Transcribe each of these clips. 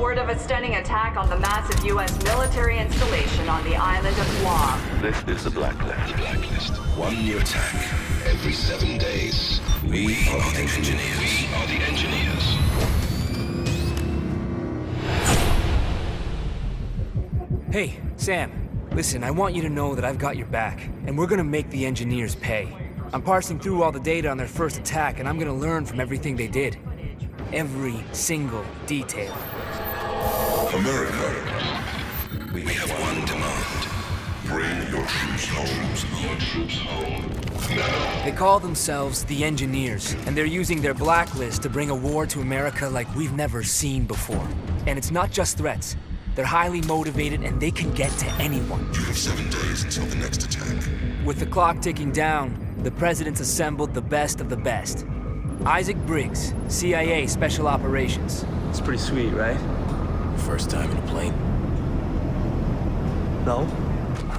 word of a stunning attack on the massive U.S. military installation on the island of Guam. This is the Blacklist. The Blacklist. One new attack every 7 days. We are the engineers. We are the engineers. Hey, Sam. Listen, I want you to know that I've got your back, and we're gonna make the engineers pay. I'm parsing through all the data on their first attack, and I'm gonna learn from everything they did. Every single detail. America, we have one demand. Bring your troops home. Now. They call themselves the Engineers, and they're using their Blacklist to bring a war to America like we've never seen before. And it's not just threats. They're highly motivated, and they can get to anyone. You have 7 days until the next attack. With the clock ticking down, the president's assembled the best of the best. Isaac Briggs, CIA Special Operations. It's pretty sweet, right? First time in a plane? No?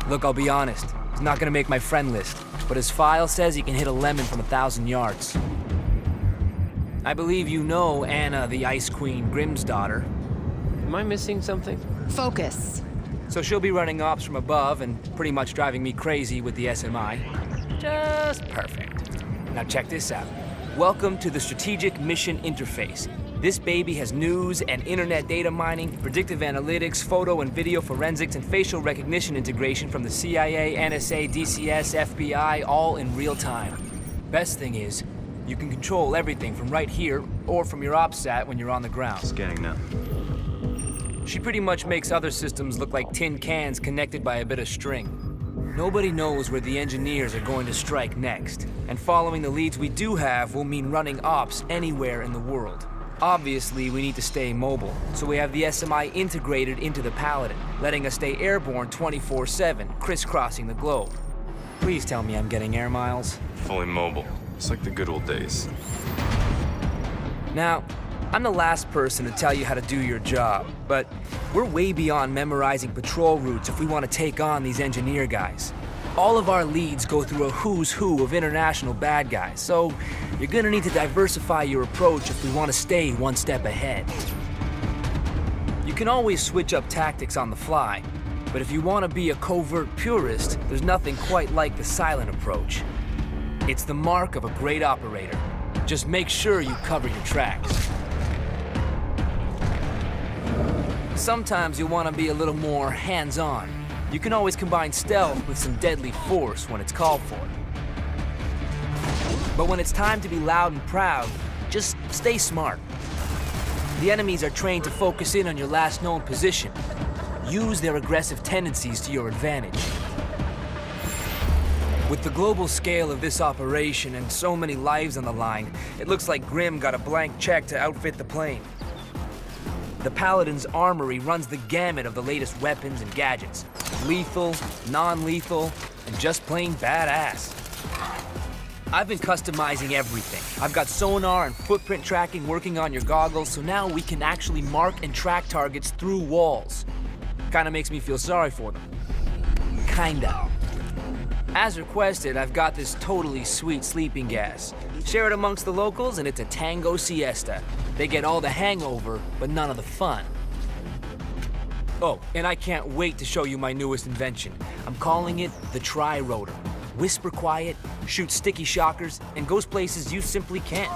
Look, I'll be honest. He's not gonna make my friend list, but his file says he can hit a lemon from 1,000 yards. I believe you know Anna, the Ice Queen, Grimm's daughter. Am I missing something? Focus. So she'll be running ops from above and pretty much driving me crazy with the SMI. Just perfect. Now check this out. Welcome to the Strategic Mission Interface. This baby has news and internet data mining, predictive analytics, photo and video forensics, and facial recognition integration from the CIA, NSA, DCS, FBI, all in real time. Best thing is, you can control everything from right here or from your OPSAT when you're on the ground. Scanning now. She pretty much makes other systems look like tin cans connected by a bit of string. Nobody knows where the engineers are going to strike next, and following the leads we do have will mean running ops anywhere in the world. Obviously, we need to stay mobile, so we have the SMI integrated into the Paladin, letting us stay airborne 24/7, crisscrossing the globe. Please tell me I'm getting air miles. Fully mobile. It's like the good old days. Now, I'm the last person to tell you how to do your job, but we're way beyond memorizing patrol routes if we want to take on these engineer guys. All of our leads go through a who's who of international bad guys, so you're gonna need to diversify your approach if we want to stay one step ahead. You can always switch up tactics on the fly, but if you want to be a covert purist, there's nothing quite like the silent approach. It's the mark of a great operator. Just make sure you cover your tracks. Sometimes you'll want to be a little more hands-on. You can always combine stealth with some deadly force when it's called for. But when it's time to be loud and proud, just stay smart. The enemies are trained to focus in on your last known position. Use their aggressive tendencies to your advantage. With the global scale of this operation and so many lives on the line, it looks like Grimm got a blank check to outfit the plane. The Paladin's armory runs the gamut of the latest weapons and gadgets. Lethal, non-lethal, and just plain badass. I've been customizing everything. I've got sonar and footprint tracking working on your goggles, so now we can actually mark and track targets through walls. Kinda makes me feel sorry for them. Kinda. As requested, I've got this totally sweet sleeping gas. Share it amongst the locals and it's a tango siesta. They get all the hangover, but none of the fun. Oh, and I can't wait to show you my newest invention. I'm calling it the Tri-Rotor. Whisper quiet, shoots sticky shockers, and goes places you simply can't.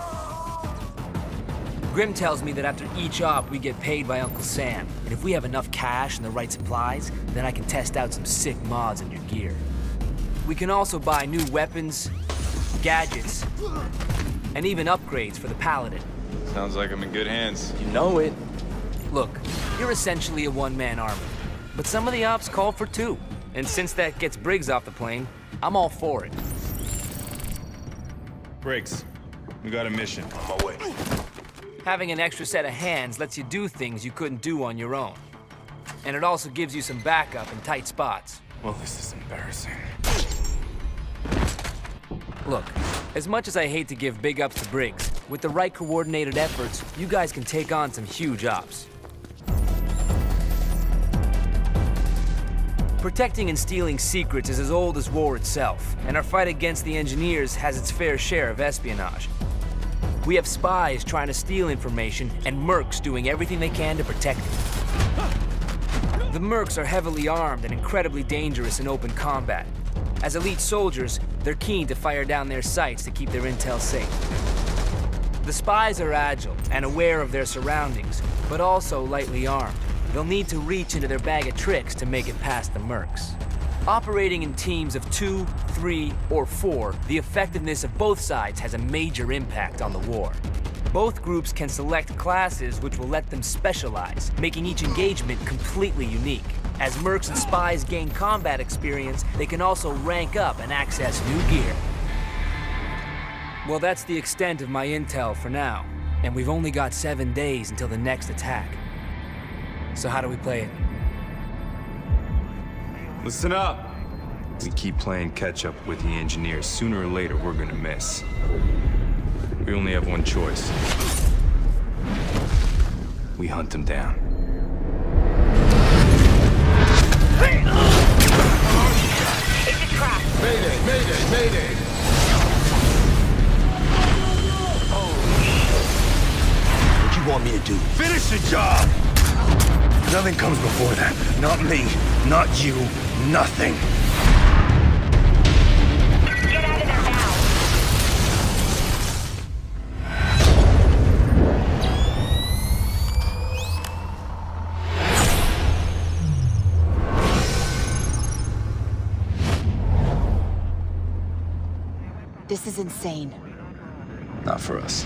Grimm tells me that after each op, we get paid by Uncle Sam. And if we have enough cash and the right supplies, then I can test out some sick mods in your gear. We can also buy new weapons, gadgets, and even upgrades for the Paladin. Sounds like I'm in good hands. You know it. Look, you're essentially a one-man army, but some of the ops call for two. And since that gets Briggs off the plane, I'm all for it. Briggs, we got a mission. On my way. Having an extra set of hands lets you do things you couldn't do on your own. And it also gives you some backup in tight spots. Well, this is embarrassing. Look, as much as I hate to give big ups to Briggs, with the right coordinated efforts, you guys can take on some huge ops. Protecting and stealing secrets is as old as war itself, and our fight against the engineers has its fair share of espionage. We have spies trying to steal information, and mercs doing everything they can to protect it. The mercs are heavily armed and incredibly dangerous in open combat. As elite soldiers, they're keen to fire down their sights to keep their intel safe. The spies are agile and aware of their surroundings, but also lightly armed. They'll need to reach into their bag of tricks to make it past the mercs. Operating in teams of 2, 3, or 4, the effectiveness of both sides has a major impact on the war. Both groups can select classes which will let them specialize, making each engagement completely unique. As mercs and spies gain combat experience, they can also rank up and access new gear. Well, that's the extent of my intel for now, and we've only got 7 days until the next attack. So how do we play it? Listen up! We keep playing catch-up with the engineers. Sooner or later, we're gonna miss. We only have one choice. We hunt them down. It's a trap. Mayday, mayday, mayday! What you want me to do? Finish the job! Nothing comes before that. Not me, not you, nothing. Get out of there now. This is insane. Not for us.